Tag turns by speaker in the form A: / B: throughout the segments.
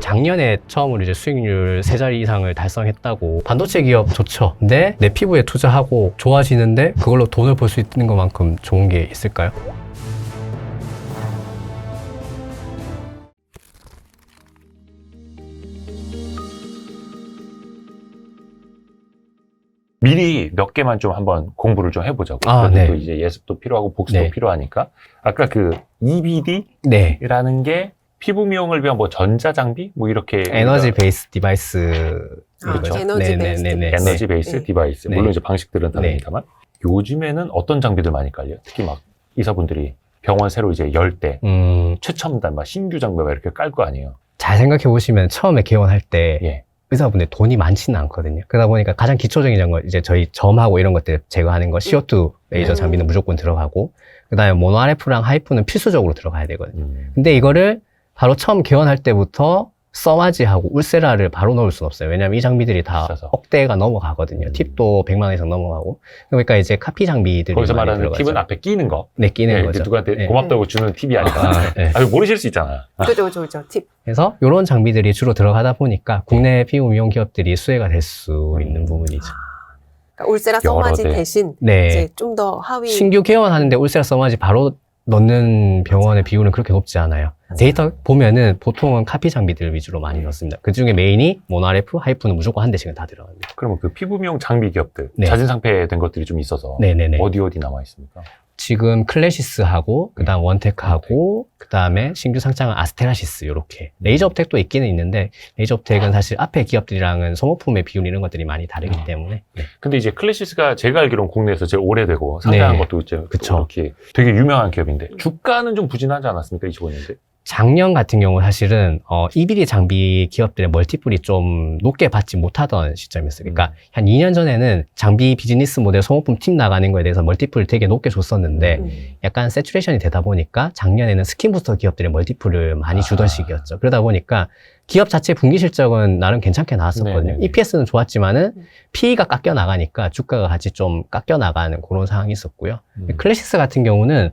A: 작년에 처음으로 이제 수익률 3자리 이상을 달성했다고. 반도체 기업 좋죠. 근데 내 피부에 투자하고 좋아지는데 그걸로 돈을 벌 수 있는 것만큼 좋은 게 있을까요?
B: 미리 몇 개만 좀 한번 공부를 좀 해보자고.
A: 아,
B: 그래도
A: 네.
B: 또 이제 예습도 필요하고 복습도
A: 네.
B: 필요하니까. 아까 그 EBD라는
A: 네.
B: 게 피부 미용을 위한 뭐 전자장비? 뭐 이렇게.
A: 에너지
B: 우리가
A: 베이스 디바이스.
B: 그렇죠.
C: 에너지 베이스 디바이스.
B: 에너지 베이스
C: 네.
B: 디바이스.
A: 네.
B: 물론 이제 방식들은 다릅니다만. 요즘에는 어떤 장비들 많이 깔려요? 특히 막 의사분들이 병원 새로 이제 열 때 최첨단 막 신규 장비 막 이렇게 깔 거 아니에요?
A: 잘 생각해 보시면 처음에 개원할 때
B: 예.
A: 의사분들 돈이 많지는 않거든요. 그러다 보니까 가장 기초적인 거 이제 저희 점하고 이런 것들 제거하는 거 CO2 레이저 장비는 무조건 들어가고, 그다음에 모노 RF랑 하이프는 필수적으로 들어가야 되거든요. 근데 이거를 바로 처음 개원할 때부터 써마지하고 울세라를 바로 넣을 수는 없어요. 왜냐하면 이 장비들이 다
B: 비싸서.
A: 억대가 넘어가거든요. 팁도 100만 원 이상 넘어가고. 그러니까 이제 카피 장비들이
B: 거기서
A: 많이
B: 말하는
A: 들어가죠.
B: 팁은 앞에 끼는 거.
A: 네, 끼는
B: 네,
A: 거죠.
B: 누구한테
A: 네.
B: 고맙다고 주는 팁이 아니라.
A: 아, 네.
B: 모르실 수 있잖아.
C: 그죠. 팁.
A: 그래서 이런 장비들이 주로 들어가다 보니까 국내 피부 미용 기업들이 수혜가 될 수 있는 부분이죠.
C: 그러니까 울세라
B: 여러
C: 써마지
B: 대.
C: 대신
A: 네.
C: 이제 좀 더 하위.
A: 신규 개원하는데 울세라 써마지 바로 넣는 병원의 비율은 그렇게 높지 않아요. 데이터 보면은 보통은 카피 장비들 위주로 많이 넣습니다. 그 중에 메인이 모노 RF, 하이프는 무조건 한 대씩은 다 들어갑니다.
B: 그러면 그 피부 미용 장비 기업들
A: 네.
B: 자진상폐된 것들이 좀 있어서
A: 네네네.
B: 어디 남아 있습니까?
A: 지금 클래시스하고 그다음 원텍하고 그다음에 신규 상장한 아스테라시스 요렇게. 레이저 업텍도 있기는 있는데 레이저 업텍은 사실 앞에 기업들이랑은 소모품의 비율 이런 것들이 많이 다르기 때문에. 네.
B: 근데 이제 클래시스가 제가 알기로는 국내에서 제일 오래되고 상장한
A: 네.
B: 것도 이제
A: 그쵸.
B: 이렇게 되게 유명한 기업인데 주가는 좀 부진하지 않았습니까? 25년대?
A: 작년 같은 경우 사실은 EBD 장비 기업들의 멀티플이 좀 높게 받지 못하던 시점이었어요. 그러니까 한 2년 전에는 장비 비즈니스 모델 소모품 팀 나가는 거에 대해서 멀티플을 되게 높게 줬었는데 약간 세츄레이션이 되다 보니까 작년에는 스킨부스터 기업들의 멀티플을 많이 주던 시기였죠. 그러다 보니까 기업 자체 분기 실적은 나름 괜찮게 나왔었거든요.
B: 네네네.
A: EPS는 좋았지만은 PE가 깎여 나가니까 주가가 같이 좀 깎여 나가는 그런 상황이 있었고요. 클래시스 같은 경우는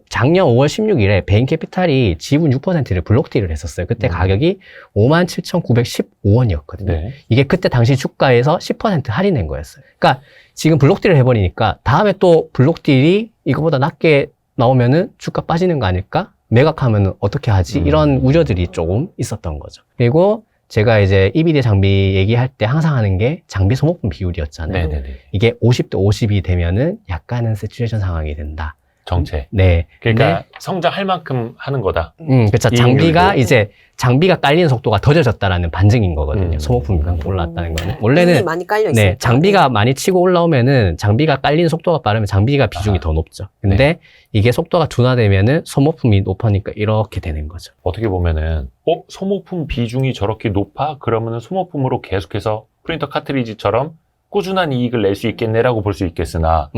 A: 작년 5월 16일에 베인캐피탈이 지분 6%를 블록딜을 했었어요. 그때 가격이 57,915원이었거든요.
B: 네.
A: 이게 그때 당시 주가에서 10% 할인된 거였어요. 그러니까 지금 블록딜을 해버리니까 다음에 또 블록딜이 이거보다 낮게 나오면은 주가 빠지는 거 아닐까? 매각하면 어떻게 하지? 이런 우려들이 조금 있었던 거죠. 그리고 제가 이제 EBD 장비 얘기할 때 항상 하는 게 장비 소모품 비율이었잖아요.
B: 네네네.
A: 이게 50대 50이 되면은 약간은 세츄레이션 상황이 된다.
B: 정체.
A: 네.
B: 그러니까 성장할 만큼 하는 거다.
A: 그렇죠.
B: 이
A: 장비가
B: 이유로.
A: 이제 장비가 깔리는 속도가 더뎌졌다라는 반증인 거거든요. 소모품이 그만큼 올랐다는 거는. 원래는
C: 많이 깔려 있어요.
A: 네, 장비가 많이 치고 올라오면은 장비가 깔리는 속도가 빠르면 장비가 비중이 더 높죠. 근데 이게 속도가 둔화되면은 소모품이 높으니까 이렇게 되는 거죠.
B: 어떻게 보면은 소모품 비중이 저렇게 높아? 그러면은 소모품으로 계속해서 프린터 카트리지처럼 꾸준한 이익을 낼 수 있겠네라고 볼 수 있겠으나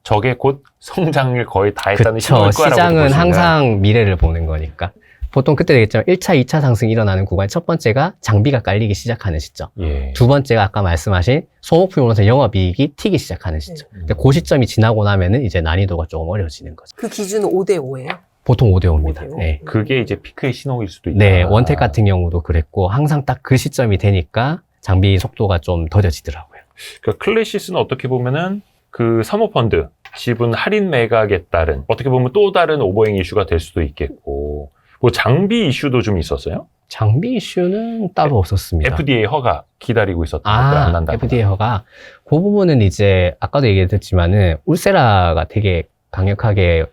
B: 저게 곧 성장을 거의 다 했다는
A: 그쵸.
B: 신호일 거라고
A: 시장은 항상 미래를 보는 거니까. 보통 그때 얘기했지만 1차, 2차 상승이 일어나는 구간 첫 번째가 장비가 깔리기 시작하는 시점.
B: 예.
A: 두 번째가 아까 말씀하신 소모품이 오면서 영업이익이 튀기 시작하는 시점. 근데 그 시점이 지나고 나면은 이제 난이도가 조금 어려워지는 거죠.
C: 그 기준은 5대5예요.
A: 보통 5대5입니다.
C: 5대5.
A: 네.
B: 그게 이제 피크의 신호일 수도 있다.
A: 네, 원텍 같은 경우도 그랬고 항상 딱 그 시점이 되니까 장비 속도가 좀 더뎌지더라고요.
B: 그러니까 클래시스는 어떻게 보면은 그 사모펀드 지분 할인 매각에 따른 어떻게 보면 또 다른 오버행 이슈가 될 수도 있겠고 뭐 장비 이슈도 좀 있었어요?
A: 장비 이슈는 따로 없었습니다.
B: FDA 허가 기다리고 있었던 것들 안 난다.
A: FDA 허가 그 부분은 이제 아까도 얘기했지만은 울세라가 되게 강력하게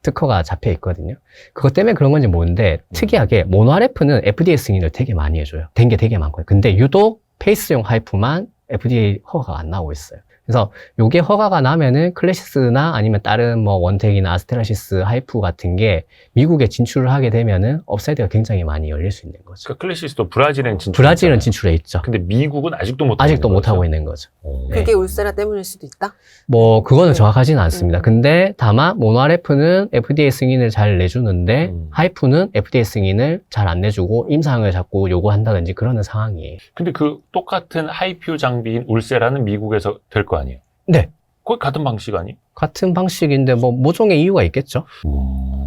A: 특허가 잡혀 있거든요. 그것 때문에 그런 건지 모르는데 특이하게 모노 RF는 FDA 승인을 되게 많이 해줘요. 된 게 되게 많거든요. 근데 유독 페이스용 하이프만 FDA 허가가 안 나오고 있어요. 그래서 요게 허가가 나면은 클래시스나 아니면 다른 뭐 원텍이나 아스테라시스 하이프 같은 게 미국에 진출을 하게 되면은 업사이드가 굉장히 많이 열릴 수 있는 거죠.
B: 그러니까 클래시스도 브라질엔 진출.
A: 브라질은 진출해 있죠.
B: 근데 미국은 아직도 못
A: 아직도 못 하고 있는 거죠. 네.
C: 그게 울세라 때문일 수도 있다?
A: 뭐 그거는 정확하지는 않습니다. 근데 다만 모노 RF는 FDA 승인을 잘 내주는데 하이프는 FDA 승인을 잘 안 내주고 임상을 자꾸 요구한다든지 그러는 상황이에요.
B: 근데 그 똑같은 하이퓨 장비인 울세라는 미국에서 될 거 아니에요?
A: 네.
B: 거의 같은 방식 아니에요?
A: 같은 방식인데 뭐 모종의 이유가 있겠죠.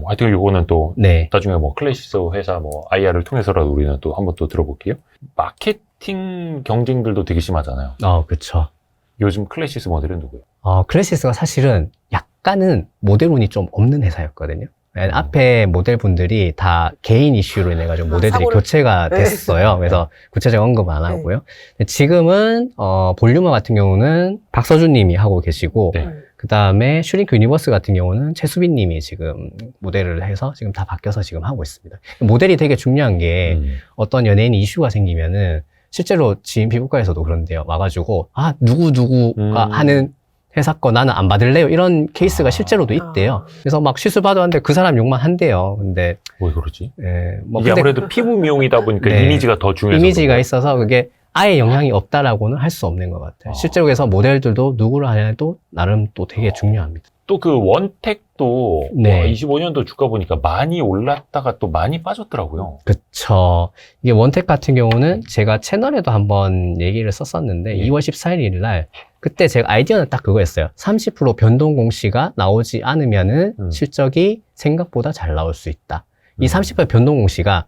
B: 하여튼 요거는 또
A: 네.
B: 나중에 뭐 클래시스 회사 뭐 IR을 통해서라도 우리는 또 한번 또 들어볼게요. 마케팅 경쟁들도 되게 심하잖아요.
A: 그쵸.
B: 요즘 클래시스 모델은 누구예요?
A: 클래시스가 사실은 약간은 모델운이 좀 없는 회사였거든요. 앞에 모델분들이 다 개인 이슈로 인해 가지고 모델들이
C: 사고를-
A: 교체가
C: 네.
A: 됐어요. 그래서 구체적 언급 안 하고요. 지금은 볼륨어 같은 경우는 박서준 님이 하고 계시고
B: 네.
A: 그 다음에 슈링크 유니버스 같은 경우는 최수빈 님이 지금 모델을 해서 지금 다 바뀌어서 지금 하고 있습니다. 모델이 되게 중요한 게 어떤 연예인이 이슈가 생기면은 실제로 지인 피부과에서도 그런데요. 와가지고 누구가 하는 회사 거 나는 안 받을래요. 이런 케이스가 실제로도 있대요. 그래서 막 시술 받았는데 그 사람 욕만 한대요. 근데
B: 왜 그러지?
A: 뭐
B: 이게
A: 근데
B: 아무래도 피부 미용이다 보니까
A: 네.
B: 이미지가 더 중요해서
A: 이미지가
B: 그런가요?
A: 있어서 그게 아예 영향이 없다라고는 할 수 없는 것 같아요. 실제로 그래서 모델들도 누구를 하냐도 나름 또 되게 중요합니다.
B: 또 그 원택도
A: 네.
B: 25년도 주가 보니까 많이 올랐다가 또 많이 빠졌더라고요.
A: 그쵸. 이게 원택 같은 경우는 제가 채널에도 한번 얘기를 썼었는데,
B: 예.
A: 2월 14일 날, 그때 제가 아이디어는 딱 그거였어요. 30% 변동 공시가 나오지 않으면은 실적이 생각보다 잘 나올 수 있다. 이 30% 변동 공시가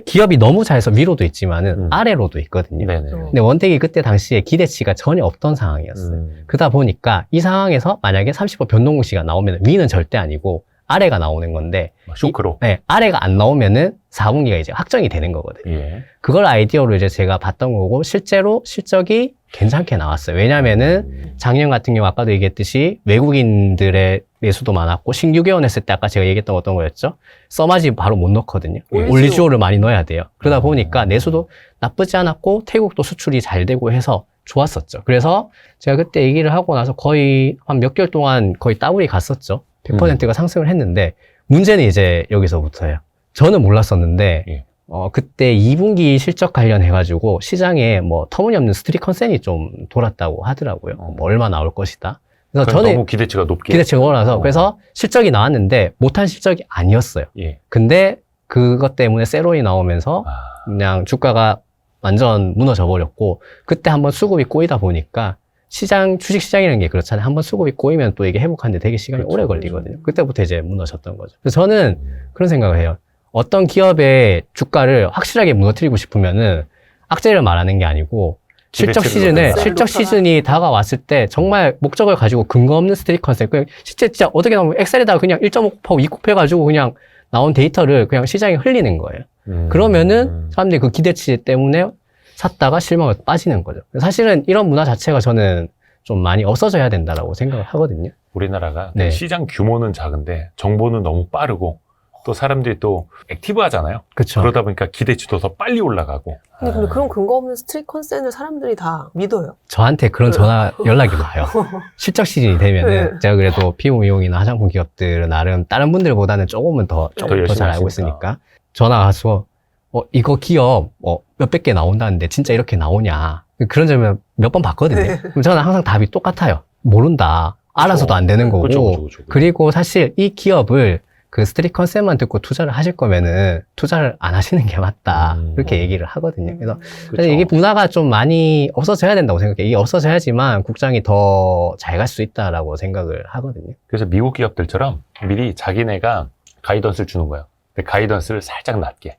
A: 기업이 너무 잘해서 위로도 있지만은 아래로도 있거든요.
B: 네네.
A: 근데 원택이 그때 당시에 기대치가 전혀 없던 상황이었어요. 그러다 보니까 이 상황에서 만약에 30% 변동 공시가 나오면 위는 절대 아니고 아래가 나오는 건데,
B: 쇼크로.
A: 아래가 안 나오면은 4분기가 이제 확정이 되는 거거든요.
B: 예.
A: 그걸 아이디어로 이제 제가 봤던 거고, 실제로 실적이 괜찮게 나왔어요. 왜냐면은 작년 같은 경우 아까도 얘기했듯이 외국인들의 매수도 많았고, 신규 개원했을 때 아까 제가 얘기했던 어떤 거였죠? 써마지 바로 못 넣거든요.
C: 올리지오.
A: 올리지오를 많이 넣어야 돼요. 그러다 보니까 내수도 나쁘지 않았고, 태국도 수출이 잘 되고 해서 좋았었죠. 그래서 제가 그때 얘기를 하고 나서 거의 한 몇 개월 동안 거의 따블이 갔었죠. 100%가 상승을 했는데, 문제는 이제 여기서부터예요. 저는 몰랐었는데,
B: 예.
A: 그때 2분기 실적 관련해가지고 시장에 뭐 터무니없는 스트릿 컨센이 좀 돌았다고 하더라고요. 뭐 얼마 나올 것이다. 그래서 저는
B: 너무 기대치가 높게.
A: 기대치가 올라서 그래서 실적이 나왔는데 못한 실적이 아니었어요.
B: 예.
A: 근데 그것 때문에 세론이 나오면서 그냥 주가가 완전 무너져 버렸고, 그때 한번 수급이 꼬이다 보니까 주식 시장이라는 게 그렇잖아요. 한번 수급이 꼬이면 또 이게 회복하는데 되게 시간이
B: 그렇죠.
A: 오래 걸리거든요. 그때부터 이제 무너졌던 거죠. 그래서 저는 그런 생각을 해요. 어떤 기업의 주가를 확실하게 무너뜨리고 싶으면은 악재를 말하는 게 아니고 실적
B: 기대치를
A: 시즌이 다가왔을 때 정말 목적을 가지고 근거 없는 스트릿 컨셉, 그냥 진짜 어떻게 나오면 엑셀에다가 그냥 1.5곱하고 2곱 해가지고 그냥 나온 데이터를 그냥 시장에 흘리는 거예요. 그러면은 사람들이 그 기대치 때문에 샀다가 실망을 빠지는 거죠. 사실은 이런 문화 자체가 저는 좀 많이 없어져야 된다라고 생각을 하거든요.
B: 우리나라가
A: 네.
B: 시장 규모는 작은데 정보는 너무 빠르고 또 사람들이 또 액티브하잖아요.
A: 그렇죠.
B: 그러다 보니까 기대치도 더 빨리 올라가고.
C: 근데 그런 근거 없는 스트릿 컨센을 사람들이 다 믿어요.
A: 저한테 그런 전화 연락이 와요. 실적 시즌이 되면은 제가 그래도 피부 미용이나 화장품 기업들은 나름 다른 분들보다는 조금 더
B: 열심히
A: 잘 알고
B: 하시니까.
A: 있으니까 전화가 와서 이거 기업 몇백 개 나온다는데 진짜 이렇게 나오냐, 그런 점을 몇 번 봤거든요. 그럼 저는 항상 답이 똑같아요. 모른다. 알아서도 안 되는 거고.
B: 그렇죠.
A: 그리고 사실 이 기업을 그 스트릿 컨셉만 듣고 투자를 하실 거면은 투자를 안 하시는 게 맞다. 그렇게 얘기를 하거든요. 그래서
B: 그렇죠.
A: 이게 문화가 좀 많이 없어져야 된다고 생각해요. 이게 없어져야지만 국장이 더 잘 갈 수 있다라고 생각을 하거든요.
B: 그래서 미국 기업들처럼 미리 자기네가 가이던스를 주는 거예요. 근데 가이던스를 살짝 낮게.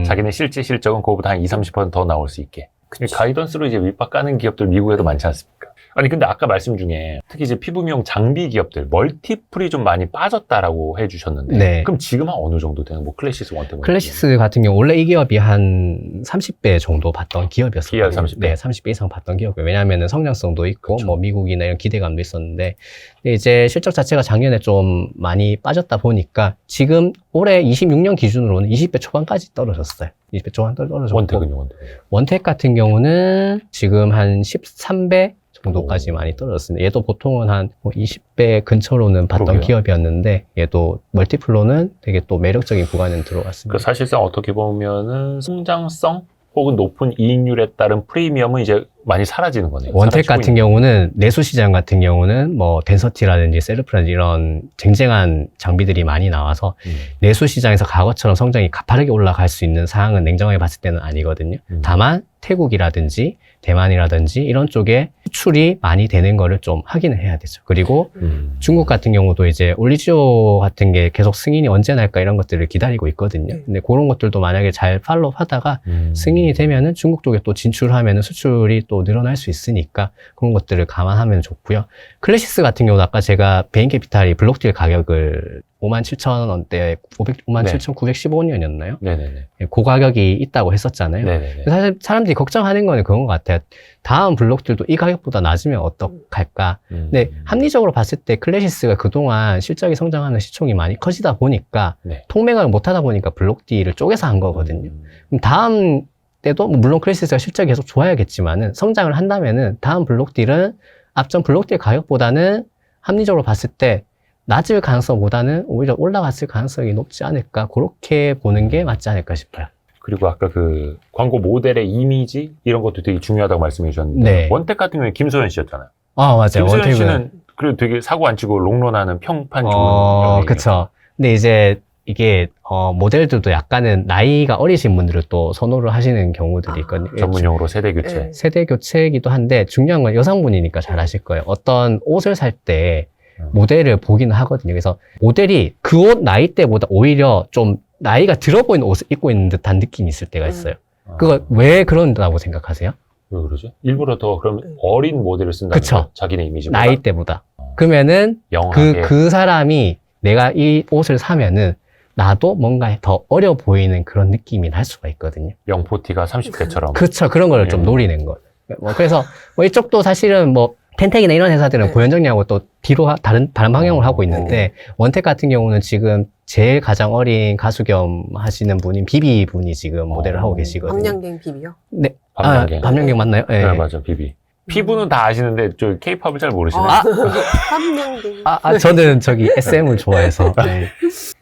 B: 자기네 실제 실적은 그거보다 한 20-30% 더 나올 수 있게. 가이던스로 이제 밑밥 까는 기업들 미국에도 많지 않습니까? 아니 근데 아까 말씀 중에 특히 이제 피부 미용 장비 기업들 멀티플이 좀 많이 빠졌다라고 해주셨는데,
A: 네.
B: 그럼 지금 한 어느 정도 되는 뭐 클래시스 원템
A: 클래시스 같은 경우 원래 이 기업이 한 30배 정도 받던 기업이었어요.
B: 기업 30배?
A: 네, 30배 이상 받던 기업이에요. 왜냐하면 성장성도 있고
B: 그쵸.
A: 뭐 미국이나 이런 기대감도 있었는데, 근데 이제 실적 자체가 작년에 좀 많이 빠졌다 보니까 지금 올해 26년 기준으로는 20배 초반까지 떨어졌어요. 20배 초반 떨어졌고,
B: 원택은요, 원택.
A: 원택 같은 경우는 지금 한 13배 정도까지 많이 떨어졌습니다. 얘도 보통은 한 20배 근처로는 봤던
B: 그러게요.
A: 기업이었는데, 얘도 멀티플로는 되게 또 매력적인 구간에 들어왔습니다.
B: 그 사실상 어떻게 보면은 성장성 혹은 높은 이익률에 따른 프리미엄은 이제 많이 사라지는 거네요.
A: 원택
B: 사라지고
A: 같은 경우는 내수 시장 같은 경우는 뭐 덴서티라든지 셀프라든지 이런 쟁쟁한 장비들이 많이 나와서 내수 시장에서 과거처럼 성장이 가파르게 올라갈 수 있는 상황은 냉정하게 봤을 때는 아니거든요. 다만 태국이라든지 대만이라든지 이런 쪽에 수출이 많이 되는 거를 좀 확인을 해야 되죠. 그리고 중국 같은 경우도 이제 올리지오 같은 게 계속 승인이 언제 날까 이런 것들을 기다리고 있거든요. 근데 그런 것들도 만약에 잘 팔로우 하다가 승인이 되면은 중국 쪽에 또 진출하면은 수출이 또 늘어날 수 있으니까 그런 것들을 감안하면 좋고요. 클래시스 같은 경우도 아까 제가 베인캐피탈이 블록딜 가격을 57,000원대에 57,915원이었나요?
B: 네네네.
A: 그 가격이 있다고 했었잖아요.
B: 네네네.
A: 사실 사람들이 걱정하는 거는 그런 것 같아요. 다음 블록들도 이 가격보다 낮으면 어떡할까? 근데 합리적으로 봤을 때 클래시스가 그동안 실적이 성장하는 시총이 많이 커지다 보니까
B: 네.
A: 통매각을 못하다 보니까 블록딜을 쪼개서 한 거거든요. 그럼 다음 때도 뭐 물론 클래시스가 실적이 계속 좋아야겠지만은 성장을 한다면은 다음 블록딜은 앞전 블록딜 가격보다는 합리적으로 봤을 때 낮을 가능성보다는 오히려 올라갔을 가능성이 높지 않을까 그렇게 보는 게 맞지 않을까 싶어요.
B: 그리고 아까 그 광고 모델의 이미지 이런 것도 되게 중요하다고 말씀해 주셨는데
A: 네.
B: 원택 같은 경우에 김소연 씨였잖아요.
A: 맞아요.
B: 김소연
A: 원택은
B: 씨는 그래도 되게 사고 안 치고 롱런하는 평판 좋은 연예인이에요.
A: 그쵸. 근데 이제 이게 모델들도 약간은 나이가 어리신 분들을 또 선호를 하시는 경우들이 있거든요.
B: 전문용어로 세대 교체.
C: 네.
A: 세대 교체이기도 한데 중요한 건 여성분이니까 잘 아실 거예요. 어떤 옷을 살 때 모델을 보기는 하거든요. 그래서 모델이 그 옷 나이대보다 오히려 좀 나이가 들어 보이는 옷을 입고 있는 듯한 느낌이 있을 때가 있어요. 그거 왜 그런다고 생각하세요?
B: 왜 그러죠? 일부러 더 그럼 어린 모델을 쓴다는
A: 그쵸.
B: 거예요? 자기네 이미지보다?
A: 나이대보다. 그러면은
B: 영하게.
A: 그 사람이 내가 이 옷을 사면은 나도 뭔가 더 어려 보이는 그런 느낌이 날 수가 있거든요.
B: 영포티가 30대처럼.
A: 그쵸. 그런 걸 좀 노리는 거. 그래서 뭐 이쪽도 사실은 뭐 펜텍이나 이런 회사들은
C: 네.
A: 보현 정리하고 또 뒤로 다른 방향으로 하고 있는데 원택 같은 경우는 지금 제일 가장 어린 가수 겸 하시는 분인 비비 분이 지금 모델을 하고 계시거든요.
C: 방향갱 비비요?
A: 네.
B: 밤양갱.
A: 밤양갱 맞나요?
B: 네, 맞아, 비비. 피부는 다 아시는데, 저 케이팝을 잘 모르시네.
C: 방향갱.
A: 저는 저기 SM을 좋아해서. 네.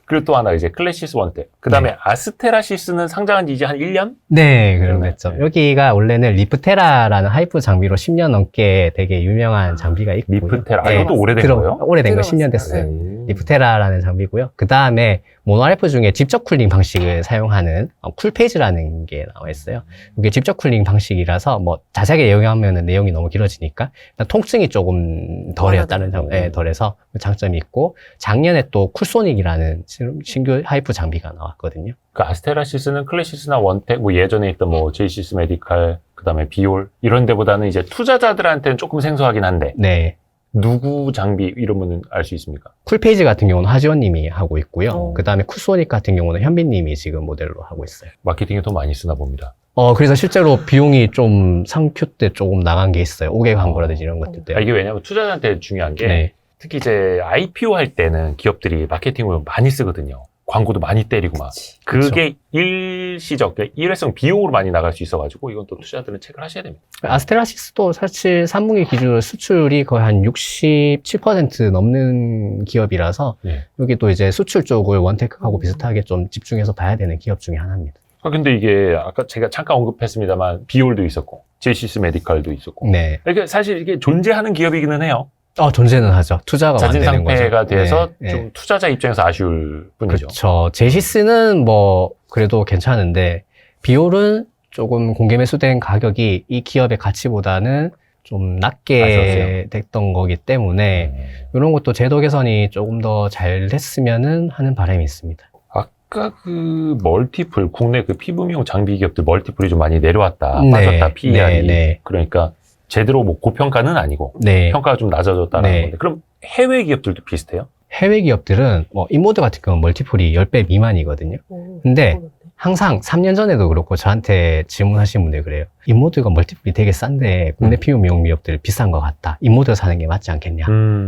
B: 그리고 또 하나 이제 클래시스 원택. 그 다음에 아스테라시스는 상장한 지 이제 한 1년?
A: 네, 그랬죠.
B: 네.
A: 여기가 원래는 리프테라라는 하이프 장비로 10년 넘게 되게 유명한 장비가 있고요.
B: 리프테라.
A: 네.
B: 이것도 오래된 거예요?
A: 오래된 거
C: 들어봤어요.
A: 10년 됐어요.
C: 네.
A: 리프테라라는 장비고요. 그 다음에 모노RF 중에 직접 쿨링 방식을 사용하는 쿨페이지라는 게 나와 있어요. 이게 직접 쿨링 방식이라서 뭐 자세하게 얘기하면 내용이 너무 길어지니까 일단 통증이 조금 덜해요. 다른 덜해서 장점이 있고 작년에 또 쿨소닉이라는 신규 하이프 장비가 나왔거든요.
B: 그 아스테라시스는 클래시스나 원택, 뭐 예전에 있던 뭐 제이시스 메디칼, 그 다음에 비올 이런 데보다는 이제 투자자들한테는 조금 생소하긴 한데
A: 네.
B: 누구 장비 이러면은 알 수 있습니까?
A: 쿨페이지 같은 경우는 하지원 님이 하고 있고요. 그 다음에 쿨소닉 같은 경우는 현빈 님이 지금 모델로 하고 있어요.
B: 마케팅에 더 많이 쓰나 봅니다.
A: 그래서 실제로 비용이 좀 상큐 때 조금 나간 게 있어요. 5개월 광고라든지 이런 것들 때문에.
B: 이게 왜냐면 투자자한테 중요한 게
A: 네.
B: 특히 이제 IPO 할 때는 기업들이 마케팅을 많이 쓰거든요. 광고도 많이 때리고 막. 그게 일시적, 일회성 비용으로 많이 나갈 수 있어가지고 이건 또 투자자들은 체크를 하셔야 됩니다.
A: 아스테라시스도 사실 3분기 기준으로 수출이 거의 한 67% 넘는 기업이라서
B: 네.
A: 여기 또 이제 수출 쪽을 원테크하고 비슷하게 좀 집중해서 봐야 되는 기업 중에 하나입니다.
B: 근데 이게 아까 제가 잠깐 언급했습니다만 비올도 있었고 제이시스 메디칼도 있었고
A: 네.
B: 이게 사실 이게 존재하는 기업이기는 해요.
A: 존재는 하죠. 투자가
B: 자진
A: 안 되는 거죠.
B: 상폐가 돼서
A: 네.
B: 좀 투자자 입장에서 아쉬울 뿐이죠.
A: 그렇죠. 제시스는 뭐 그래도 괜찮은데 비올은 조금 공개 매수된 가격이 이 기업의 가치보다는 좀 낮게
B: 아쉬웠어요.
A: 됐던 거기 때문에 이런 것도 제도 개선이 조금 더 잘 됐으면은 하는 바람이 있습니다.
B: 아까 그 멀티플 국내 그 피부미용 장비 기업들 멀티플이 좀 많이 내려왔다,
A: 네.
B: 빠졌다, PER이.
A: 네.
B: 그러니까 제대로 뭐 고평가는 아니고
A: 네.
B: 평가가 좀 낮아졌다는
A: 네.
B: 건데 그럼 해외 기업들도 비슷해요?
A: 해외 기업들은 뭐 인모드 같은 경우는 멀티플이 10배 미만이거든요. 근데 항상 3년 전에도 그렇고 저한테 질문하신 분들 그래요. 인모드가 멀티플이 되게 싼데 국내 피부 미용 기업들 비싼 것 같다. 인모드 사는 게 맞지 않겠냐.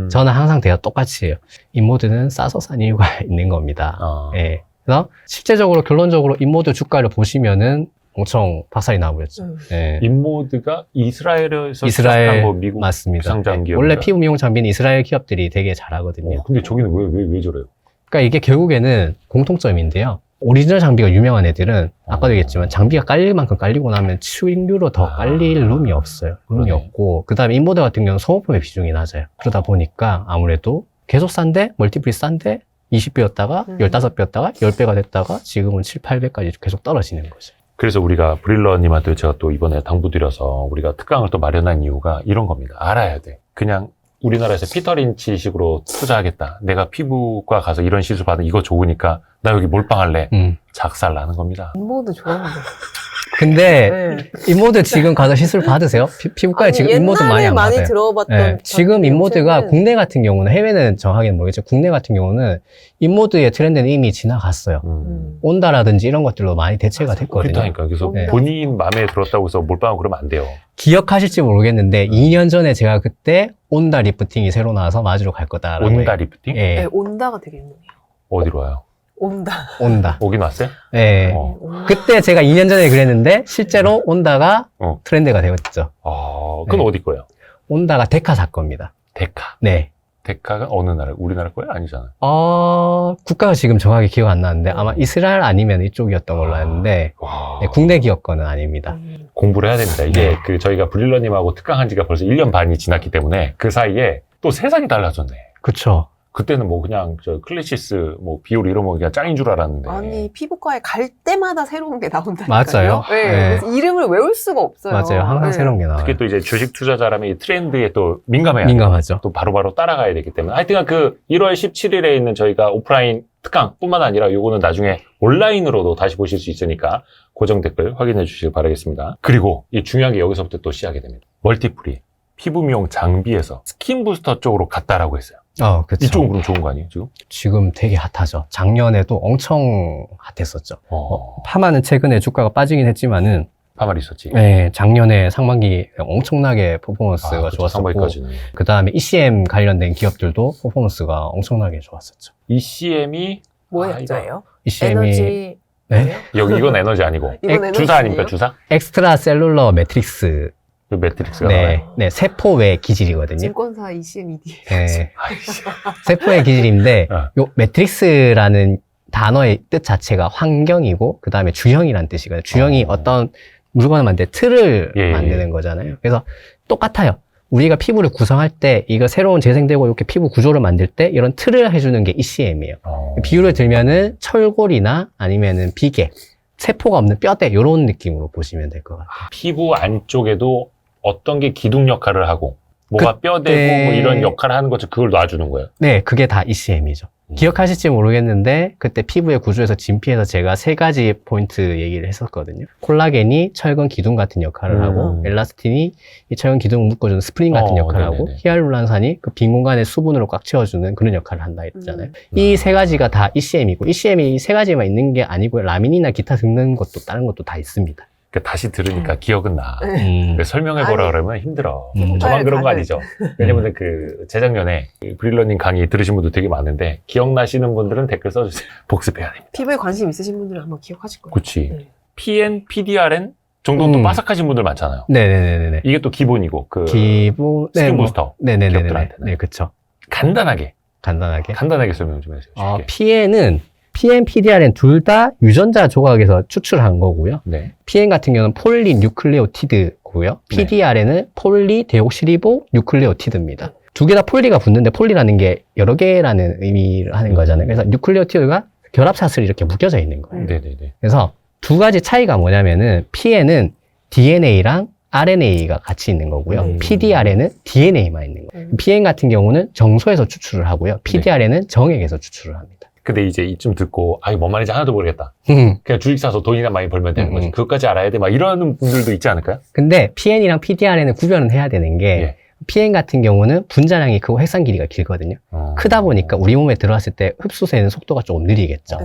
A: 저는 항상 대답 똑같이 해요. 인모드는 싸서 싼 이유가 있는 겁니다. 예. 그래서 실제적으로 결론적으로 인모드 주가를 보시면은 엄청 박살이 나버렸죠. 예.
B: 인모드가 이스라엘에서
A: 이스라엘
B: 시작한 거 미국
A: 맞습니다.
B: 상장
A: 예.
B: 기업.
A: 원래 피부 미용 장비는 이스라엘 기업들이 되게 잘하거든요.
B: 근데 저기는 왜 저래요?
A: 그러니까 이게 결국에는 공통점인데요. 오리지널 장비가 유명한 애들은 아까도 얘기했지만 장비가 깔릴 만큼 깔리고 나면 신규로 더 깔릴 룸이 없어요. 룸이
B: 그러네.
A: 없고 그다음에 인모드 같은 경우는 소모품의 비중이 낮아요. 그러다 보니까 아무래도 계속 싼데 멀티플이 싼데 20배였다가 15배였다가 10배가 됐다가 지금은 7, 8배까지 계속 떨어지는 거죠.
B: 그래서 우리가 브릴러님한테 제가 또 이번에 당부드려서 우리가 특강을 또 마련한 이유가 이런 겁니다. 알아야 돼. 그냥 우리나라에서 피터린치식으로 투자하겠다. 내가 피부과 가서 이런 시술 받은 이거 좋으니까 나 여기 몰빵할래. 작살 나는 겁니다.
C: 인모드 좋아하는데.
A: 근데
C: 네.
A: 인모드 지금 가서 시술 받으세요? 피부과에 지금 인모드 많이 안 받아요.
C: 들어봤던.
A: 네, 지금 인모드가 국내 같은 경우는 해외는 정확히는 모르겠지만 국내 같은 경우는 인모드의 트렌드는 이미 지나갔어요. 온다라든지 이런 것들로 많이 대체가 됐거든요.
B: 그렇다니까. 그래서
C: 네.
B: 본인 마음에 들었다고 해서 몰빵하고 그러면 안 돼요.
A: 기억하실지 모르겠는데 2년 전에 제가 그때 온다 리프팅이 새로 나와서 맞으러 갈 거다라고
B: 온다 리프팅?
A: 예,
C: 네, 온다가 되게 유명해요.
B: 어디로 와요?
C: 온다.
A: 온다.
B: 오긴 왔어요?
A: 예.
B: 어.
A: 그때 제가 2년 전에 그랬는데 실제로 온다가
B: 어.
A: 트렌드가 되었죠.
B: 그건
A: 네.
B: 어디 거예요?
A: 온다가 데카사 겁니다.
B: 데카.
A: 네.
B: 데카가 어느 나라? 우리나라 거예요? 아니잖아요.
A: 국가가 지금 정확히 기억 안 나는데 아마 이스라엘 아니면 이쪽이었던 걸로 아는데
B: 와.
A: 네, 국내 기업 거는 아닙니다.
B: 공부를 해야 됩니다. 이게
A: 네.
B: 그 저희가 브릴러님하고 특강한 지가 벌써 1년 반이 지났기 때문에 그 사이에 또 세상이 달라졌네.
A: 그쵸.
B: 그때는 뭐 그냥 저 클래시스, 뭐 비올 이런 거 그냥 짱인 줄 알았는데.
C: 아니, 피부과에 갈 때마다 새로운 게 나온다니까요.
A: 맞아요.
C: 네.
A: 네.
C: 그래서 이름을 외울 수가 없어요.
A: 맞아요. 항상
C: 네.
A: 새로운 게 나와요.
B: 특히 또 이제 주식 투자자라면 이 트렌드에 또 민감해야 돼요.
A: 민감하죠.
B: 또 바로바로 따라가야 되기 때문에. 하여튼 그 1월 17일에 있는 저희가 오프라인 특강뿐만 아니라 요거는 나중에 온라인으로도 다시 보실 수 있으니까 고정 댓글 확인해 주시길 바라겠습니다. 그리고 이 중요한 게 여기서부터 또 시작이 됩니다. 멀티플이 피부 미용 장비에서 스킨 부스터 쪽으로 갔다라고 했어요.
A: 그쵸.
B: 이쪽은 그럼 좋은 거 아니에요, 지금?
A: 지금 되게 핫하죠. 작년에도 엄청 핫했었죠. 파마는 최근에 주가가 빠지긴 했지만은,
B: 파마리 있었지.
A: 네, 작년에 상반기 엄청나게 퍼포먼스가
B: 그쵸,
A: 좋았었고,
B: 상반기까지는.
A: 그 다음에 ECM 관련된 기업들도 퍼포먼스가 엄청나게 좋았었죠.
B: ECM이
C: 뭐의
B: 이거
C: 약자예요?
A: ECM이
C: 에너지.
A: 네?
B: 이건 에너지 아니고
C: 이건 에너지
B: 주사 아닙니까?
C: 아니에요?
B: 주사?
A: 엑스트라 셀룰러 매트릭스.
B: 그 매트릭스가
A: 네,
B: 나와요.
A: 네, 세포외 기질이거든요.
C: 증권사 ECMED.
A: 네,
B: 아이씨.
A: 세포의 기질인데,
B: 어.
A: 요 매트릭스라는 단어의 뜻 자체가 환경이고, 그 다음에 주형이라는 뜻이거든요. 주형이 어떤 물건을 만들 때 틀을
B: 예, 예.
A: 만드는 거잖아요. 그래서 똑같아요. 우리가 피부를 구성할 때, 이거 새로운 재생되고 이렇게 피부 구조를 만들 때, 이런 틀을 해주는 게 ECM이에요. 비유를 들면은 철골이나 아니면은 비계, 세포가 없는 뼈대, 요런 느낌으로 보시면 될 것 같아요.
B: 피부 안쪽에도 어떤 게 기둥 역할을 하고 뭐가 뼈대고 뭐 이런 역할을 하는 거죠. 그걸 놔주는 거예요.
A: 네, 그게 다 ECM이죠. 기억하실지 모르겠는데 그때 피부의 구조에서 진피에서 제가 3가지 포인트 얘기를 했었거든요. 콜라겐이 철근 기둥 같은 역할을 하고 엘라스틴이 이 철근 기둥을 묶어주는 스프링 같은 역할을 하고
B: 네네네.
A: 히알루론산이 그 빈 공간에 수분으로 꽉 채워주는 그런 역할을 한다 했잖아요. 이 3가지가 다 ECM이고 ECM이 이 3가지만 있는 게 아니고 라민이나 기타 등등 것도 다른 것도 다 있습니다.
B: 그러니까 다시 들으니까 기억은 나.
C: 네.
B: 설명해보라
C: 아니.
B: 그러면 힘들어.
A: 음.
B: 저만 그런 거
C: 가져야
B: 아니죠. 왜냐면 그 재작년에 브릴러님 강의 들으신 분들 되게 많은데 기억나시는 분들은 댓글 써주세요. 복습해야 됩니다.
C: 피부에 관심 있으신 분들은 아마 기억하실 거예요.
B: 그치.
C: 네.
B: PN, PDRN 정도는 또 빠삭하신 분들 많잖아요.
A: 네네네네.
B: 이게 또 기본이고 그
A: 기본,
B: 스킨
A: 뭐,
B: 부스터
A: 네네네네.
B: 기업들한테는.
A: 네, 그쵸.
B: 간단하게
A: 간단하게.
B: 설명 좀 해주세요. 쉽게.
A: PN은 PN, PDRN 둘 다 유전자 조각에서 추출한 거고요.
B: 네.
A: PN 같은 경우는 폴리뉴클레오티드고요. PDRN은 폴리데옥시리보 뉴클레오티드입니다. 두 개 다 폴리가 붙는데 폴리라는 게 여러 개라는 의미를 하는 거잖아요. 그래서 뉴클레오티드가 결합사슬이 이렇게 묶여져 있는 거예요.
B: 네네네.
A: 그래서 두 가지 차이가 뭐냐면은 PN은 DNA랑 RNA가 같이 있는 거고요. PDRN은 DNA만 있는 거예요. PN 같은 경우는 정소에서 추출을 하고요. PDRN은 정액에서 추출을 합니다.
B: 근데 이제 이쯤 듣고 이거 뭔 말인지 하나도 모르겠다. 그냥 주식 사서 돈이나 많이 벌면 되는 거지. 그것까지 알아야 돼. 막 이러는 분들도 있지 않을까요?
A: 근데 PN이랑 PDRN은 구별은 해야 되는 게
B: 예.
A: PN 같은 경우는 분자량이 크고 핵산 길이가 길거든요. 크다 보니까 우리 몸에 들어갔을 때 흡수되는 속도가 조금 느리겠죠.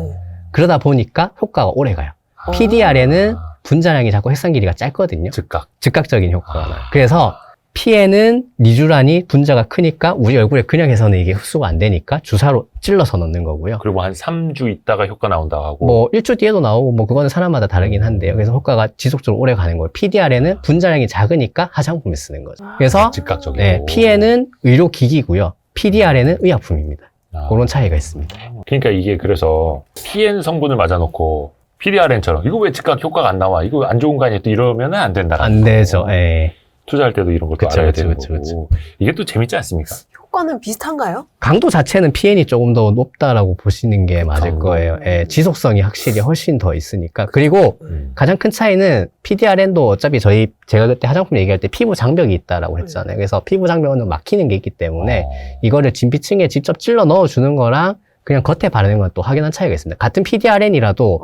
A: 그러다 보니까 효과가 오래 가요. PDRN은 분자량이 작고 핵산 길이가 짧거든요. 즉각적인 효과가 나요. 그래서 PN은 니주란이 분자가 크니까 우리 얼굴에 그냥 해서는 이게 흡수가 안 되니까 주사로 찔러서 넣는 거고요.
B: 그리고 한 3주 있다가 효과 나온다고 하고.
A: 뭐 1주 뒤에도 나오고 뭐 그거는 사람마다 다르긴 한데요. 그래서 효과가 지속적으로 오래 가는 거예요. PDRN은 분자량이 작으니까 화장품에 쓰는 거죠. 그래서
B: 즉각적이고.
A: 네, PN은 의료기기고요. PDRN은 의약품입니다. 그런 차이가 있습니다.
B: 그러니까 이게 그래서 PN 성분을 맞아놓고 PDRN처럼 이거 왜 즉각 효과가 안 나와? 이거 안 좋은 거 아니야? 또 이러면 안 된다.
A: 안 되죠. 예.
B: 투자할 때도 이런 것도
A: 그쵸,
B: 알아야
A: 그쵸,
B: 되는
A: 그쵸,
B: 거고. 이게 또 재밌지 않습니까?
C: 효과는 비슷한가요?
A: 강도 자체는 PN이 조금 더 높다라고 보시는 게 맞을
B: 강도.
A: 거예요. 예, 지속성이 확실히 훨씬 더 있으니까. 그리고 가장 큰 차이는 PDRN도 어차피 제가 그때 화장품 얘기할 때 피부 장벽이 있다라고 했잖아요. 그래서 피부 장벽은 막히는 게 있기 때문에 이거를 진피층에 직접 찔러 넣어주는 거랑 그냥 겉에 바르는 건 또 확연한 차이가 있습니다. 같은 PDRN이라도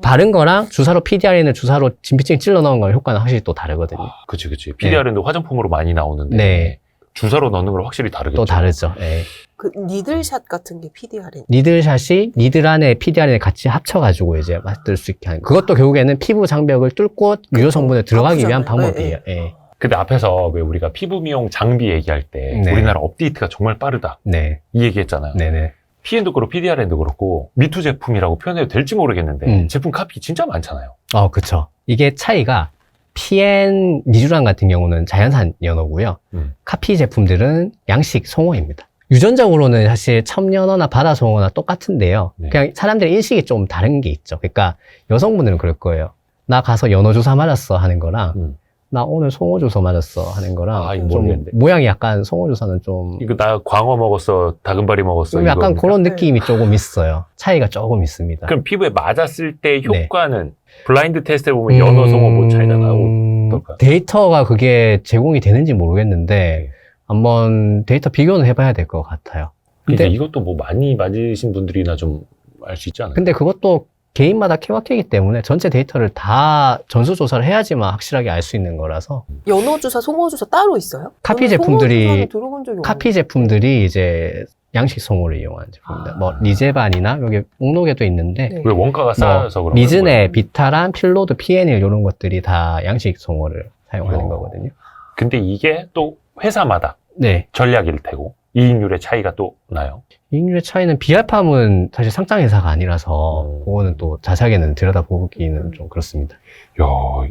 A: 바른 거랑 주사로 PDRN을 주사로 진피층에 찔러 넣은 거랑 효과는 확실히 또 다르거든요.
B: 그치. PDRN도 화장품으로 많이 나오는데
A: 네.
B: 주사로 넣는 걸 확실히 다르겠죠.
A: 또 다르죠. 예.
C: 그 니들샷 같은 게 PDRN.
A: 니들샷이 니들 안에 PDRN을 같이 합쳐가지고 이제 만들 수 있게 하는. 그것도 결국에는 피부 장벽을 뚫고 유효 성분에 들어가기 위한
C: 아프잖아요.
A: 방법이에요. 예.
B: 근데 앞에서 왜 우리가 피부 미용 장비 얘기할 때
A: 네.
B: 우리나라 업데이트가 정말 빠르다.
A: 네.
B: 이 얘기했잖아요.
A: 네네.
B: PN도 그렇고 PDRN도 그렇고 미투 제품이라고 표현해도 될지 모르겠는데 제품 카피 진짜 많잖아요.
A: 그쵸. 이게 차이가 PN 니쥬란 같은 경우는 자연산 연어고요. 카피 제품들은 양식 송어입니다. 유전적으로는 사실 첨연어나 바다 송어나 똑같은데요.
B: 네.
A: 그냥 사람들의 인식이 좀 다른 게 있죠. 그러니까 여성분들은 그럴 거예요. 나 가서 연어 주사 맞았어 하는 거랑 나 오늘 송어 주사 맞았어 하는 거랑
B: 이거
A: 좀
B: 모르겠는데.
A: 모양이 약간 송어 주사는 좀
B: 이거 나 광어 먹었어, 다금바리 먹었어.
A: 약간
B: 이겁니까?
A: 그런 느낌이 조금 있어요. 차이가 조금 있습니다.
B: 그럼 피부에 맞았을 때
A: 네.
B: 효과는 블라인드 테스트에 보면 연어, 송어 뭐 차이가 나고 어떨까요?
A: 데이터가 그게 제공이 되는지 모르겠는데 한번 데이터 비교는 해봐야 될 것 같아요.
B: 근데
A: 근데
B: 이것도 뭐 많이 맞으신 분들이나 좀 알 수 있지 않아요?
A: 근데 그것도 개인마다 케바케이기 때문에 전체 데이터를 다 전수조사를 해야지만 확실하게 알 수 있는 거라서
C: 연어 주사, 송어 주사 따로 있어요?
A: 카피
C: 저는 송어
A: 제품들이-
C: 주사는 들어본 적이 없는데.
A: 카피 제품들이 이제 양식 송어를 이용한 제품입니다.
C: 아.
A: 뭐 리제반이나 여기 목록에도 있는데
C: 네.
B: 왜 원가가 싸서
A: 뭐
B: 그런
A: 리즈네, 비타란, 필로드, PNL 이런 것들이 다 양식 송어를 사용하는 거거든요.
B: 근데 이게 또 회사마다
A: 네.
B: 전략일 테고 이익률의 차이가 또 나요.
A: 이익률의 차이는 비알팜은 사실 상장 회사가 아니라서 그거는 또 자세하게는 들여다보기는 좀 그렇습니다.
B: 야,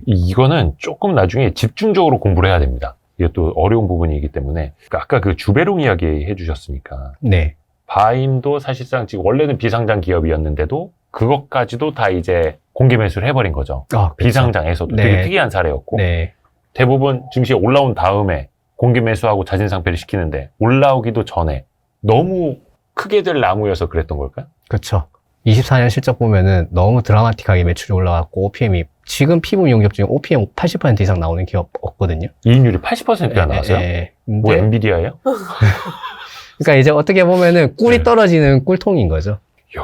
B: 이거는 조금 나중에 집중적으로 공부를 해야 됩니다. 이게 또 어려운 부분이기 때문에. 그러니까 아까 그 주베롱 이야기 해주셨으니까.
A: 네.
B: 바임도 사실상 지금 원래는 비상장 기업이었는데도 그것까지도 다 이제 공개 매수를 해버린 거죠.
A: 그렇죠.
B: 비상장에서도
A: 네.
B: 되게 특이한 사례였고.
A: 네.
B: 대부분 증시에 올라온 다음에 공개 매수하고 자진상폐를 시키는데 올라오기도 전에 너무 크게 될 나무여서 그랬던 걸까요?
A: 그렇죠. 24년 실적 보면은 너무 드라마틱하게 매출이 올라갔고 OPM이 지금 피부 미용 기업 중에 OPM 80% 이상 나오는 기업 없거든요.
B: 이익률이 80%가 나왔어요? 뭐
A: 근데
B: 엔비디아예요?
A: 그러니까 이제 어떻게 보면은 꿀이
B: 네.
A: 떨어지는 꿀통인 거죠.
B: 이야,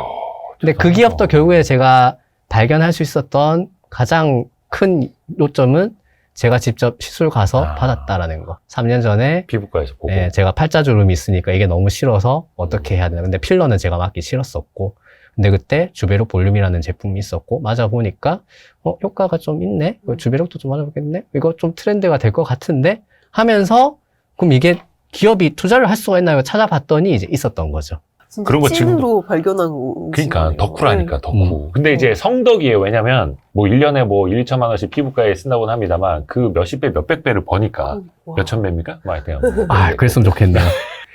A: 근데 그
B: 대단하다.
A: 기업도 결국에 제가 발견할 수 있었던 가장 큰 요점은 제가 직접 시술 가서
B: 아.
A: 받았다라는 거. 3년 전에
B: 피부과에서 보고.
A: 제가 팔자주름이 있으니까 이게 너무 싫어서 어떻게 해야 되나. 근데 필러는 제가 맞기 싫었었고. 근데 그때 주베록 볼륨이라는 제품이 있었고 맞아보니까 효과가 좀 있네. 주베록도 좀 맞아보겠네. 이거 좀 트렌드가 될 것 같은데 하면서 그럼 이게 기업이 투자를 할 수가 있나요? 찾아봤더니 이제 있었던 거죠.
C: 진짜
B: 그런 거
C: 찐으로 발견한
B: 그러니까
C: 거예요.
B: 덕후라니까
C: 네.
B: 덕후. 근데 이제 성덕이에요. 왜냐면 뭐 1년에 뭐 1, 2천만 원씩 피부과에 쓴다고는 합니다만 그 몇십 배, 몇백 배를 버니까
C: 와.
B: 몇천 배입니까? 뭐 하여튼.
A: 아, 그랬으면 좋겠네요.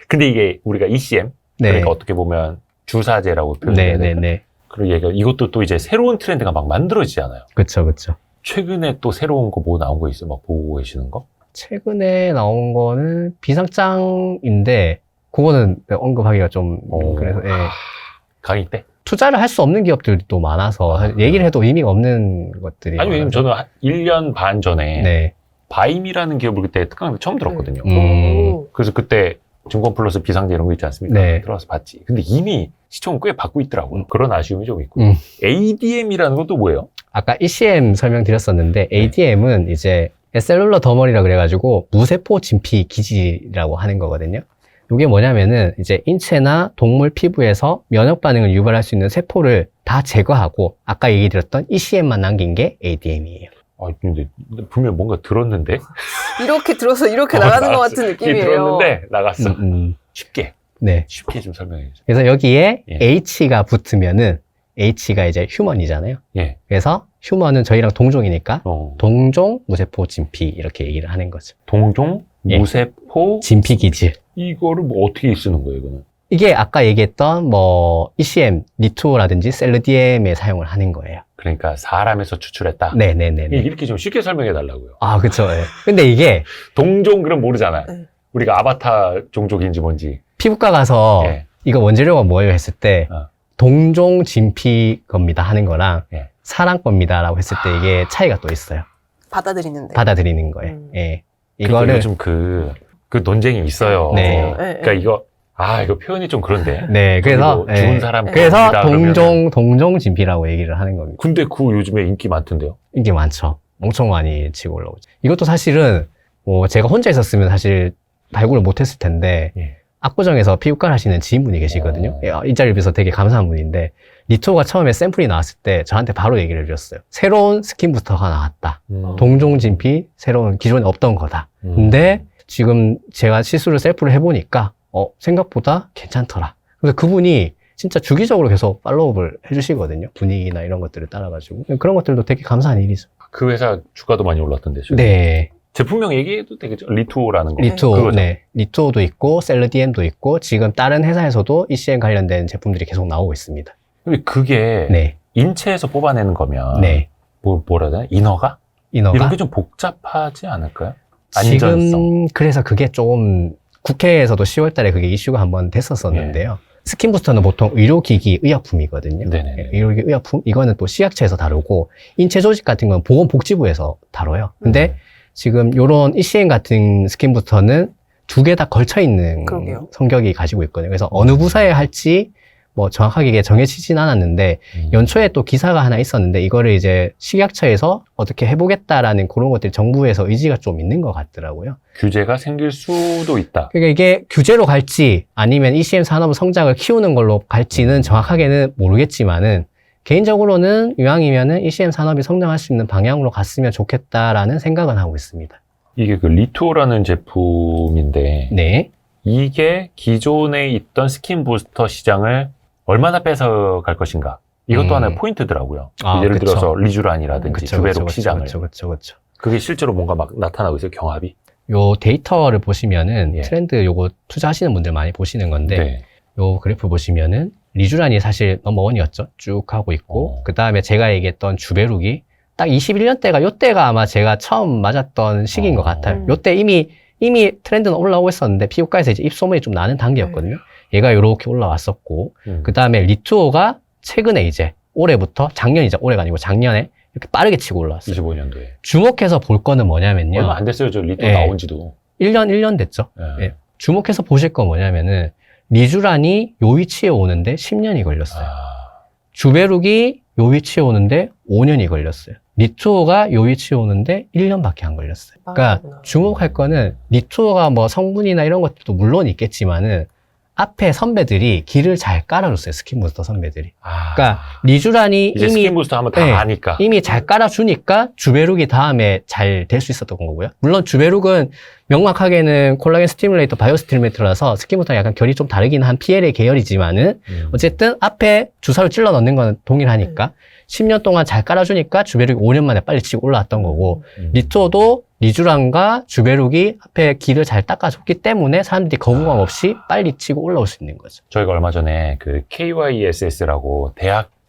B: 근데 이게 우리가 ECM
A: 네.
B: 그러니까 어떻게 보면 주사제라고 표현해야 되나?
A: 네네네.
B: 그리고 얘가 이것도 또 이제 새로운 트렌드가 막 만들어지잖아요.
A: 그쵸, 그쵸.
B: 최근에 또 새로운 거 뭐 나온 거 있어요? 막 보고 계시는 거?
A: 최근에 나온 거는 비상장인데, 그거는 언급하기가 좀, 그래서,
B: 강의 때?
A: 투자를 할 수 없는 기업들이 또 많아서, 사실 얘기를 해도 의미가 없는 것들이.
B: 아니, 왜냐면
A: 많아서.
B: 저는 한 1년 반 전에
A: 네.
B: 바임이라는 기업을 그때 특강을 처음 들었거든요.
C: 오.
B: 그래서 그때 증권 플러스 비상제 이런 거 있지 않습니까?
A: 네.
B: 들어와서 봤지. 근데 이미 시총은 꽤 받고 있더라고요. 그런 아쉬움이 좀 있고.
A: 음.
B: ADM이라는 건 또 뭐예요?
A: 아까 ECM 설명드렸었는데, ADM은 이제 셀룰러 더머리라 그래가지고, 무세포 진피 기지라고 하는 거거든요. 이게 뭐냐면은, 이제 인체나 동물 피부에서 면역 반응을 유발할 수 있는 세포를 다 제거하고, 아까 얘기 드렸던 ECM만 남긴 게 ADM이에요.
B: 아, 근데 분명 뭔가 들었는데?
C: 이렇게 들어서 이렇게 나가는 것 같은 느낌이에요.
B: 들었는데 나갔어. 쉽게
A: 네.
B: 좀 설명해 주세요.
A: 그래서 여기에
B: 예.
A: H가 붙으면은, H가 이제 휴먼이잖아요.
B: 예.
A: 그래서 휴먼은 저희랑 동종이니까, 동종 무세포 진피 이렇게 얘기를 하는 거죠.
B: 동종
A: 예.
B: 무세포
A: 진피 기질.
B: 이거를 뭐 어떻게 쓰는 거예요, 이거는?
A: 이게 아까 얘기했던 뭐 ECM, 리투오라든지 셀르디엠에 사용을 하는 거예요.
B: 그러니까 사람에서 추출했다.
A: 네네네.
B: 이렇게 좀 쉽게 설명해 달라고요.
A: 아, 그쵸. 예. 근데 이게
B: 동종 그럼 모르잖아요.
C: 네.
B: 우리가 아바타 종족인지 뭔지.
A: 피부과 가서
B: 예.
A: 이거 원재료가 뭐예요 했을 때
B: 어.
A: 동종 진피 겁니다 하는 거랑
B: 예.
A: 사람 겁니다라고 했을 때 이게 차이가 또 있어요.
C: 받아들이는데.
A: 받아들이는 거예요. 예.
B: 이거를
A: 이거를
B: 요즘 그 논쟁이 있어요.
A: 네.
B: 그러니까 이거 표현이 좀 그런데.
A: 네, 그래서
B: 그리고 죽은
A: 예.
B: 사람
A: 그래서
B: 겁니다 그러면은.
A: 동종 진피라고 얘기를 하는 겁니다.
B: 근데 그거 요즘에 인기 많던데요.
A: 인기 많죠. 엄청 많이 치고 올라오죠. 이것도 사실은 뭐 제가 혼자 있었으면 사실 발굴을 못했을 텐데
B: 예.
A: 압구정에서 피부과를 하시는 지인분이 계시거든요. 이 자리를 빌어서 되게 감사한 분인데 리토가 처음에 샘플이 나왔을 때 저한테 바로 얘기를 해줬어요. 새로운 스킨 부스터가 나왔다. 동종 진피 새로운 기존에 없던 거다. 근데 지금 제가 실수를 셀프를 해보니까 생각보다 괜찮더라. 그래서 그분이 진짜 주기적으로 계속 팔로우업을 해주시거든요. 분위기나 이런 것들을 따라가지고. 그런 것들도 되게 감사한 일이죠.
B: 그 회사 주가도 많이 올랐던데. 지금.
A: 네.
B: 제품명 얘기해도 되겠죠. 리투오라는 거.
A: 리투오,
B: 그거죠.
A: 네. 리투오도 있고, 셀르디엠도 있고, 지금 다른 회사에서도 ECM 관련된 제품들이 계속 나오고 있습니다.
B: 근데 그게
A: 네.
B: 인체에서 뽑아내는 거면
A: 네.
B: 뭐라 해야 되나? 인허가?
A: 인허가.
B: 이런 게 좀 복잡하지 않을까요? 안전성.
A: 지금, 그래서 그게 좀, 국회에서도 10월 달에 그게 이슈가 한번 됐었었는데요. 스킨 부스터는 보통 의료기기 의약품이거든요.
B: 네네.
A: 의료기기 의약품? 이거는 또 식약처에서 다루고, 인체 조직 같은 건 보건복지부에서 다뤄요. 근데 지금 요런 ECM 같은 스킨 부스터는 두 개 다 걸쳐 있는
C: 그러게요.
A: 성격이 가지고 있거든요. 그래서 어느 부서에 할지 뭐 정확하게 이게 정해지진 않았는데 연초에 또 기사가 하나 있었는데 이거를 이제 식약처에서 어떻게 해보겠다라는 그런 것들이 정부에서 의지가 좀 있는 것 같더라고요.
B: 규제가 생길 수도 있다.
A: 그러니까 이게 규제로 갈지 아니면 ECM 산업 성장을 키우는 걸로 갈지는 정확하게는 모르겠지만은 개인적으로는 이왕이면은 ECM 산업이 성장할 수 있는 방향으로 갔으면 좋겠다라는 생각은 하고 있습니다.
B: 이게 그 리투오라는 제품인데
A: 네.
B: 이게 기존에 있던 스킨 부스터 시장을 얼마나 뺏어갈 것인가. 이것도 하나의 포인트더라고요.
A: 아,
B: 예를
A: 그쵸.
B: 들어서 리쥬란이라든지
A: 그쵸,
B: 주베록
A: 그쵸,
B: 시장을.
A: 그쵸.
B: 그게 실제로 뭔가 막 나타나고 있어요. 경합이.
A: 요 데이터를 보시면은
B: 예.
A: 트렌드 요거 투자하시는 분들 많이 보시는 건데
B: 네.
A: 요 그래프 보시면은 리쥬란이 사실 넘버원이었죠. 쭉 하고 있고 그 다음에 제가 얘기했던 주베룩이 딱 21년대가 요때가 아마 제가 처음 맞았던 시기인 것 같아요. 요때 이미 트렌드는 올라오고 있었는데 피부과에서 이제 입소문이 좀 나는 단계였거든요. 얘가 요렇게 올라왔었고 그 다음에 리투오가 최근에 이제 올해부터 작년이죠. 올해가 아니고 작년에 이렇게 빠르게 치고 올라왔어요.
B: 25년도에.
A: 주목해서 볼 거는 뭐냐면요.
B: 얼마 안 됐어요. 저 리투오
A: 예.
B: 나온 지도.
A: 1년 됐죠.
B: 예.
A: 예. 주목해서 보실 건 뭐냐면은 리쥬란이 요 위치에 오는데 10년이 걸렸어요. 주베룩이 요 위치에 오는데 5년이 걸렸어요. 리투오가 요 위치에 오는데 1년밖에 안 걸렸어요. 그러니까
C: 그렇구나.
A: 주목할 거는 리투오가 뭐 성분이나 이런 것들도 물론 있겠지만은 앞에 선배들이 길을 잘 깔아줬어요. 스킨부스터 선배들이. 그러니까 리쥬란이
B: 이제
A: 이미
B: 스킨 부스터 하면 다
A: 네.
B: 아니까.
A: 이미 잘 깔아주니까 주베룩이 다음에 잘 될 수 있었던 거고요. 물론 주베룩은 명확하게는 콜라겐 스티뮬레이터, 바이오 스티뮬레이터라서 스킨부터 약간 결이 좀 다르긴 한 PLA 계열이지만은 어쨌든 앞에 주사를 찔러 넣는 건 동일하니까 10년 동안 잘 깔아주니까 주베룩이 5년 만에 빨리 치고 올라왔던 거고 리투오도 리쥬란과 주베룩이 앞에 길을 잘 닦아줬기 때문에 사람들이 거부감 없이 빨리 치고 올라올 수 있는 거죠.
B: 저희가 얼마 전에 그 KYSS라고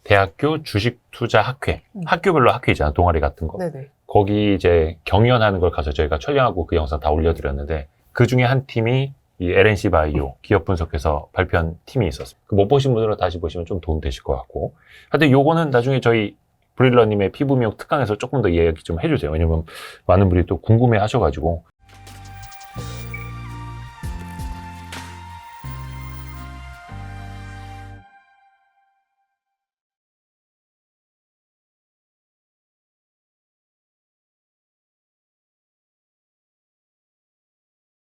B: 대학교 주식투자학회, 학교별로 학회 있잖아, 동아리 같은 거.
C: 네네.
B: 거기 이제 경연하는 걸 가서 저희가 촬영하고 그 영상 다 올려드렸는데 그 중에 한 팀이 이 LNC 바이오 기업 분석해서 발표한 팀이 있었어요. 못 보신 분들은 다시 보시면 좀 도움 되실 것 같고. 하여튼 요거는 나중에 저희 브릴러님의 피부 미용 특강에서 조금 더 이야기 좀 해주세요. 왜냐면 많은 분들이 또 궁금해 하셔가지고